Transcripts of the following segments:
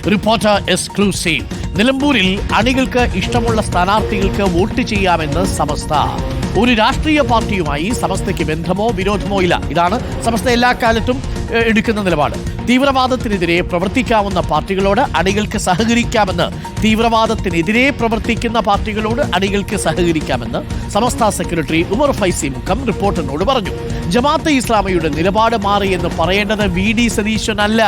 Reporter exclusive. നിലമ്പൂരിൽ അണികൾക്ക് ഇഷ്ടമുള്ള സ്ഥാനാർത്ഥികൾക്ക് വോട്ട് ചെയ്യാമെന്ന് സമസ്ത. ഒരു രാഷ്ട്രീയ പാർട്ടിയുമായി സമസ്തയ്ക്ക് ബന്ധമോ വിരോധമോ ഇല്ല. ഇതാണ് സമസ്ത എല്ലാ കാലത്തും എടുക്കുന്ന നിലപാട്. തീവ്രവാദത്തിനെതിരെ പ്രവർത്തിക്കാവുന്ന പാർട്ടികളോട് അണികൾക്ക് സഹകരിക്കാമെന്ന് തീവ്രവാദത്തിനെതിരെ പ്രവർത്തിക്കുന്ന പാർട്ടികളോട് അണികൾക്ക് സഹകരിക്കാമെന്ന് സമസ്ത സെക്രട്ടറി ഉമർ ഫൈസി മുക്കം റിപ്പോർട്ടറിനോട് പറഞ്ഞു. ജമാഅത്തെ ഇസ്ലാമിയുടെ നിലപാട് മാറിയെന്ന് പറയേണ്ടത് വി.ഡി. സതീശനല്ല.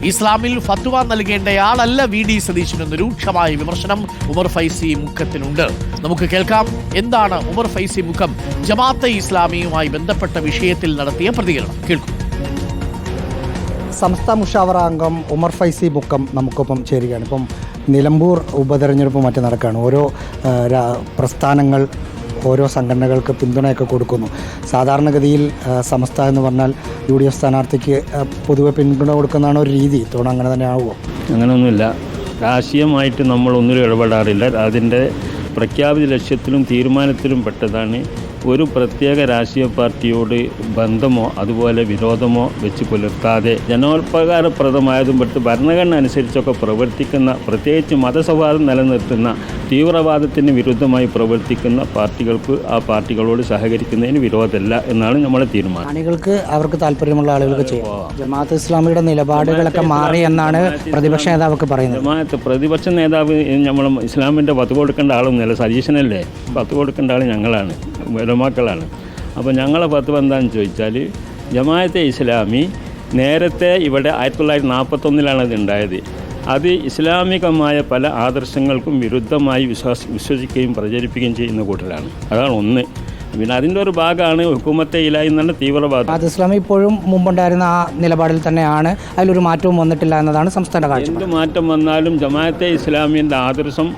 ഇസ്ലാമിൽ ഫത്വ നൽകേണ്ടയാളല്ല വി.ഡി. സതീശൻ എന്ന രൂക്ഷമായ വിമർശനം ഉമർ ഫൈസി മുക്കത്തിനുണ്ട്. നമുക്ക് കേൾക്കാം എന്താണ് ഉമർ ഫൈസി മുക്കം ജമാഅത്തെ ഇസ്ലാമിയുമായി ബന്ധപ്പെട്ട വിഷയത്തിൽ നടത്തിയ പ്രതികരണം. കേൾക്കും. സംസ്ഥാന മുഷാവറ അംഗം ഉമർ ഫൈസി മുക്കം നമുക്കൊപ്പം ചേരുകയാണ്. ഇപ്പം നിലമ്പൂർ ഉപതെരഞ്ഞെടുപ്പ് മറ്റും നടക്കുകയാണ്. ഓരോ പ്രസ്ഥാനങ്ങൾ ഓരോ സംഘടനകൾക്ക് പിന്തുണയൊക്കെ കൊടുക്കുന്നു. സാധാരണഗതിയിൽ സമസ്ത എന്ന് പറഞ്ഞാൽ UDF സ്ഥാനാർത്ഥിക്ക് പൊതുവെ പിന്തുണ കൊടുക്കുന്നതാണ് ഒരു രീതി. തോന്നുന്നു അങ്ങനെ തന്നെ ആവുമോ? അങ്ങനെയൊന്നുമില്ല. രാഷ്ട്രീയമായിട്ട് നമ്മൾ ഒന്നിലും ഇടപെടാറില്ല. അതിൻ്റെ പ്രഖ്യാപിത ലക്ഷ്യത്തിലും തീരുമാനത്തിലും പെട്ടതാണ് ഒരു പ്രത്യേക രാഷ്ട്രീയ പാർട്ടിയോട് ബന്ധമോ അതുപോലെ വിരോധമോ വെച്ച് പുലർത്താതെ ജനോപകാരപ്രദമായതും പെട്ട് ഭരണഘടന അനുസരിച്ചൊക്കെ പ്രവർത്തിക്കുന്ന, പ്രത്യേകിച്ച് മതസൗഹാർദ്ദം നിലനിർത്തുന്ന തീവ്രവാദത്തിന് വിരുദ്ധമായി പ്രവർത്തിക്കുന്ന പാർട്ടികൾക്ക് ആ പാർട്ടികളോട് സഹകരിക്കുന്നതിന് വിരോധമല്ല എന്നാണ് നമ്മുടെ തീരുമാനം. അണികൾക്ക് അവർക്ക് താല്പര്യമുള്ള ആളുകൾക്ക് ചെയ്യാം. ജമാഅത്ത് ഇസ്ലാമിയുടെ നിലപാടുകളൊക്കെ മാറി എന്നാണ് പ്രതിപക്ഷ നേതാവൊക്കെ പറയുന്നത്. പ്രതിപക്ഷ നേതാവ് നമ്മൾ ഇസ്ലാമിൻ്റെ പത്ത് കൊടുക്കേണ്ട ആളൊന്നുമല്ല, സജീഷനല്ലേ. പത്ത് കൊടുക്കേണ്ട ആൾ ഞങ്ങളാണ്, ഉലമാക്കളാണ്. അപ്പോൾ ഞങ്ങളെ പത്ത് എന്താണെന്ന് ചോദിച്ചാൽ, ജമാഅത്തെ ഇസ്ലാമി നേരത്തെ ഇവിടെ 1941 അത് ഉണ്ടായത്. അത് ഇസ്ലാമികമായ പല ആദർശങ്ങൾക്കും വിരുദ്ധമായി വിശ്വസിക്കുകയും പ്രചരിപ്പിക്കുകയും ചെയ്യുന്ന കൂട്ടരാണ്. അതാണ് ഒന്ന്. പിന്നെ അതിൻ്റെ ഒരു ഭാഗമാണ് ഹുക്കൂമത്തെ ഇലായി എന്നുള്ള തീവ്രവാദം. അത് ഇസ്ലാമി ഇപ്പോഴും മുമ്പുണ്ടായിരുന്ന ആ നിലപാടിൽ തന്നെയാണ്, അതിലൊരു മാറ്റവും വന്നിട്ടില്ല എന്നതാണ് സംസ്ഥാന കാഴ്ച. എന്ത് മാറ്റം വന്നാലും ജമാഅത്തെ ഇസ്ലാമിൻ്റെ ആദർശം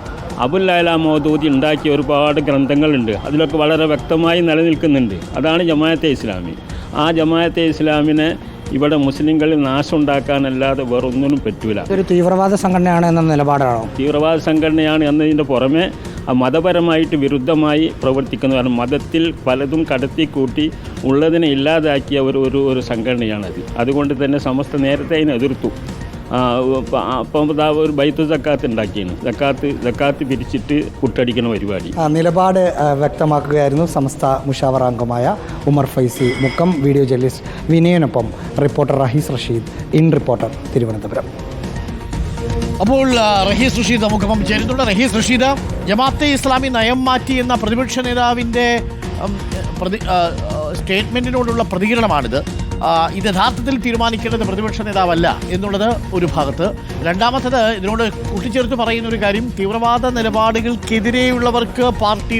അബുൽ അഅ്ല മൗദൂദി ഉണ്ടാക്കിയ ഒരുപാട് ഗ്രന്ഥങ്ങളുണ്ട്. അതിലൊക്കെ വളരെ വ്യക്തമായി നിലനിൽക്കുന്നുണ്ട്. അതാണ് ജമാഅത്തെ ഇസ്ലാമി. ആ ജമാഅത്തെ ഇസ്ലാമിനെ ഇവിടെ മുസ്ലിങ്ങളിൽ നാശം ഉണ്ടാക്കാനല്ലാതെ വേറൊന്നിനും പറ്റൂല. ഒരു തീവ്രവാദ സംഘടനയാണ് എന്ന നിലപാടാണോ? തീവ്രവാദ സംഘടനയാണ് എന്നതിൻ്റെ പുറമെ മതപരമായിട്ട് വിരുദ്ധമായി പ്രവർത്തിക്കുന്നതാണ്. മതത്തിൽ പലതും കടത്തിക്കൂട്ടി ഉള്ളതിനെ ഇല്ലാതാക്കിയ ഒരു സംഘടനയാണത്. അതുകൊണ്ട് തന്നെ സമസ്ത നേരത്തെ അതിനെ എതിർത്തു. അപ്പം ഒരു ബൈത്തു സക്കാത്ത് ഉണ്ടാക്കിയാണ്. സക്കാത്ത് പിരിച്ചിട്ട് കുട്ടടിക്കുന്ന പരിപാടി. നിലപാട് വ്യക്തമാക്കുകയായിരുന്നു സമസ്ത മുഷാവറ അംഗമായ ഉമർ ഫൈസി മുക്കം. വീഡിയോ ജേർണലിസ്റ്റ് വിനയനൊപ്പം reporter Rahees Rasheed, in reporter, Thiruvananthapuram. അപ്പോൾ റഹീസ് റഷീദ് നമുക്കൊപ്പം ചേരുന്നുണ്ട്. റഹീസ് റഷീദ്, ജമാഅത്തെ ഇസ്ലാമി നയം മാറ്റി എന്ന പ്രതിപക്ഷ നേതാവിൻ്റെ സ്റ്റേറ്റ്മെൻറ്റിനോടുള്ള പ്രതികരണമാണിത്. ഇത് യഥാർത്ഥത്തിൽ തീരുമാനിക്കേണ്ടത് പ്രതിപക്ഷ നേതാവല്ല എന്നുള്ളത് ഒരു ഭാഗത്ത്. രണ്ടാമത്തത്, ഇതിനോട് കൂട്ടിച്ചേർത്ത് പറയുന്ന ഒരു കാര്യം, തീവ്രവാദ നിലപാടുകൾക്കെതിരെയുള്ളവർക്ക് പാർട്ടി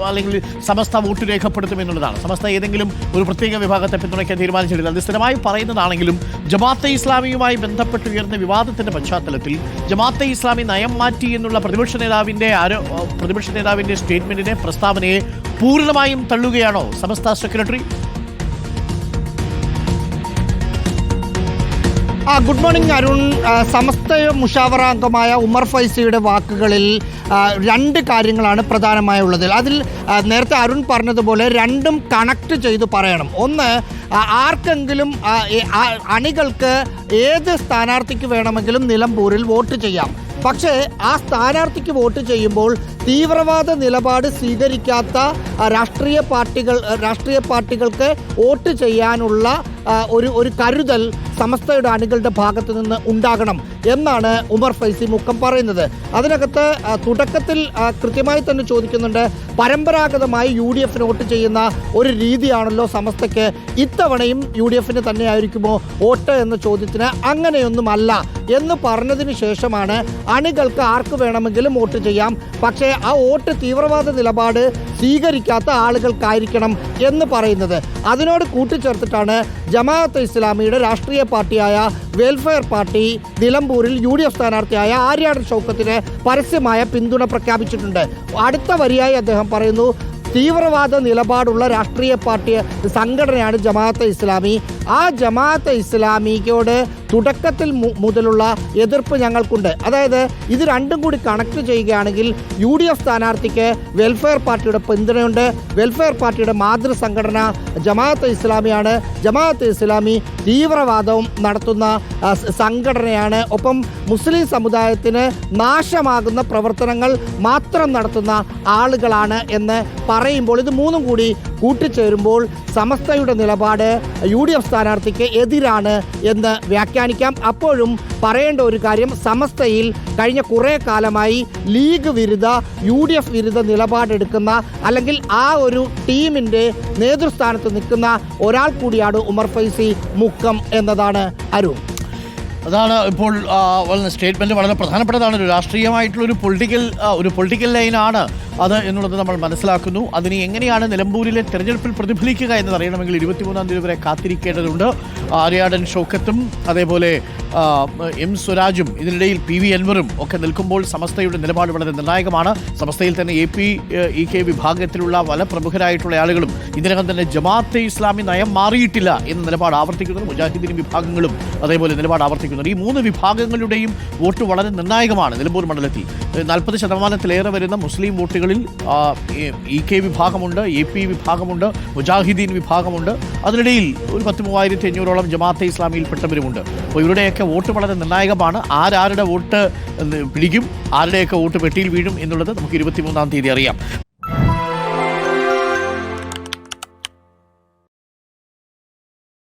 അല്ലെങ്കിൽ സമസ്ത വോട്ട് രേഖപ്പെടുത്തുമെന്നുള്ളതാണ്. സമസ്ത ഏതെങ്കിലും ഒരു പ്രത്യേക വിഭാഗത്തെ പിന്തുണയ്ക്കാൻ തീരുമാനിച്ചിട്ടില്ല. അത് സ്ഥിരമായി പറയുന്നതാണെങ്കിലും ജമാഅത്തെ ഇസ്ലാമിയുമായി ബന്ധപ്പെട്ട് ഉയർന്ന വിവാദത്തിൻ്റെ പശ്ചാത്തലത്തിൽ ജമാഅത്തെ ഇസ്ലാമി നയം മാറ്റി എന്നുള്ള പ്രതിപക്ഷ നേതാവിൻ്റെ സ്റ്റേറ്റ്മെൻറ്റിനെ, പ്രസ്താവനയെ പൂർണ്ണമായും തള്ളുകയാണോ Samastha secretary? Good morning Arun. Samastha മുഷാവറ അംഗമായ ഉമർ ഫൈസിയുടെ വാക്കുകളിൽ രണ്ട് കാര്യങ്ങളാണ് പ്രധാനമായുള്ളത്. അതിൽ നേരത്തെ അരുൺ പറഞ്ഞതുപോലെ രണ്ടും കണക്ട് ചെയ്ത് പറയണം. ഒന്ന്, ആർക്കെങ്കിലും അണികൾക്ക് ഏത് സ്ഥാനാർത്ഥിക്ക് വേണമെങ്കിലും നിലമ്പൂരിൽ വോട്ട് ചെയ്യാം. പക്ഷേ ആ സ്ഥാനാർത്ഥിക്ക് വോട്ട് ചെയ്യുമ്പോൾ തീവ്രവാദ നിലപാട് സ്വീകരിക്കാത്ത രാഷ്ട്രീയ പാർട്ടികൾക്ക് വോട്ട് ചെയ്യാനുള്ള ഒരു കരുതൽ സമസ്തയുടെ അണികളുടെ ഭാഗത്തു നിന്ന് ഉണ്ടാകണം എന്നാണ് ഉമർ ഫൈസി മുക്കം പറയുന്നത്. അതിനകത്ത് തുടക്കത്തിൽ കൃത്യമായി തന്നെ ചോദിക്കുന്നുണ്ട്, പരമ്പരാഗതമായി UDF വോട്ട് ചെയ്യുന്ന ഒരു രീതിയാണല്ലോ സമസ്തയ്ക്ക്, ഇത്തവണയും UDF തന്നെ ആയിരിക്കുമോ വോട്ട് എന്ന ചോദ്യത്തിന് അങ്ങനെയൊന്നുമല്ല എന്ന് പറഞ്ഞതിന് ശേഷമാണ് അണികൾക്ക് ആർക്ക് വേണമെങ്കിലും വോട്ട് ചെയ്യാം, പക്ഷേ ആ വോട്ട് തീവ്രവാദ നിലപാട് സ്വീകരിക്കാത്ത ആളുകൾക്കായിരിക്കണം എന്ന് പറയുന്നത്. അതിനോട് കൂട്ടിച്ചേർത്തിട്ടാണ് ജമാഅത്തെ ഇസ്ലാമിയുടെ രാഷ്ട്രീയ പാർട്ടിയായ വെൽഫെയർ പാർട്ടി നിലമ്പൂരിൽ UDF സ്ഥാനാർത്ഥിയായ ആര്യാടൻ ഷൗക്കത്തിന് പരസ്യമായ പിന്തുണ പ്രഖ്യാപിച്ചിട്ടുണ്ട്. അടുത്ത വരിയായി അദ്ദേഹം പറയുന്നു, തീവ്രവാദ നിലപാടുള്ള രാഷ്ട്രീയ പാർട്ടി സംഘടനയാണ് ജമാഅത്തെ ഇസ്ലാമി. ആ ജമാഅത്തെ ഇസ്ലാമിയോട് തുടക്കത്തിൽ മുതലുള്ള എതിർപ്പ് ഞങ്ങൾക്കുണ്ട്. അതായത് ഇത് രണ്ടും കൂടി കണക്ട് ചെയ്യുകയാണെങ്കിൽ UDF സ്ഥാനാർത്ഥിക്ക് വെൽഫെയർ പാർട്ടിയുടെ പിന്തുണയുണ്ട്. വെൽഫെയർ പാർട്ടിയുടെ മാതൃസംഘടന ജമാഅത്തെ ഇസ്ലാമിയാണ്. ജമാഅത്തെ ഇസ്ലാമി തീവ്രവാദവും നടത്തുന്ന സംഘടനയാണ്. ഒപ്പം മുസ്ലിം സമുദായത്തിന് നാശമാകുന്ന പ്രവർത്തനങ്ങൾ മാത്രം നടത്തുന്ന ആളുകളാണ് എന്ന് പറയുമ്പോൾ ഇത് മൂന്നും കൂടി കൂട്ടിച്ചേരുമ്പോൾ സമസ്തയുടെ നിലപാട് UDF സ്ഥാനാർത്ഥിക്ക് എതിരാണ് എന്ന് വ്യാഖ്യാനിക്കാം. അപ്പോഴും പറയേണ്ട ഒരു കാര്യം, സമസ്തയിൽ കഴിഞ്ഞ കുറേ കാലമായി ലീഗ് വിരുദ്ധ UDF വിരുദ്ധ നിലപാടെടുക്കുന്ന അല്ലെങ്കിൽ ആ ഒരു ടീമിൻ്റെ നേതൃസ്ഥാനത്ത് നിൽക്കുന്ന ഒരാൾ കൂടിയാണ് ഉമർ ഫൈസി മുക്കം എന്നതാണ് അരുൺ. അതാണ് ഇപ്പോൾ സ്റ്റേറ്റ്മെൻറ്റ് വളരെ പ്രധാനപ്പെട്ടതാണ്. ഒരു രാഷ്ട്രീയമായിട്ടുള്ളൊരു പൊളിറ്റിക്കൽ ലൈനാണ് അത് എന്നുള്ളത് നമ്മൾ മനസ്സിലാക്കുന്നു. അതിന് എങ്ങനെയാണ് നിലമ്പൂരിലെ തെരഞ്ഞെടുപ്പിൽ പ്രതിഫലിക്കുക എന്ന് അറിയണമെങ്കിൽ 23-ാം തീയതി വരെ കാത്തിരിക്കേണ്ടതുണ്ട്. ആര്യാടൻ ഷൗക്കത്തും അതേപോലെ M സ്വരാജും ഇതിനിടയിൽ PV അൻവറും ഒക്കെ നിൽക്കുമ്പോൾ സമസ്തയുടെ നിലപാട് വളരെ നിർണായകമാണ്. സമസ്തയിൽ തന്നെ APEK വിഭാഗത്തിലുള്ള പല പ്രമുഖരായിട്ടുള്ള ആളുകളും ഇതിനകം തന്നെ ജമാഅത്തെ ഇസ്ലാമി നയം മാറിയിട്ടില്ല എന്ന നിലപാട് ആവർത്തിക്കുന്നത്. മുജാഹിദീൻ വിഭാഗങ്ങളും അതേപോലെ നിലപാട് ആവർത്തിക്കുന്നുണ്ട്. ഈ മൂന്ന് വിഭാഗങ്ങളുടെയും വോട്ട് വളരെ നിർണായകമാണ്. നിലമ്പൂർ മണ്ഡലത്തിൽ 40% വരുന്ന മുസ്ലിം വോട്ടുകളിൽ EK വിഭാഗമുണ്ട്, AP വിഭാഗമുണ്ട്, മുജാഹിദീൻ വിഭാഗമുണ്ട്. അതിനിടയിൽ ഒരു 10,3500ഓളം ജമാഅത്തെ ഇസ്ലാമിയിൽപ്പെട്ടവരുമുണ്ട്. അപ്പോൾ ഇവരുടെയൊക്കെ വോട്ട് വളരെ നിർണായകമാണ്. ആരുടെ വോട്ട് പിടിക്കും, ആരുടെയൊക്കെ വോട്ട് പെട്ടിയിൽ വീഴും എന്നുള്ളത് നമുക്ക് 23-ാം തീയതി അറിയാം.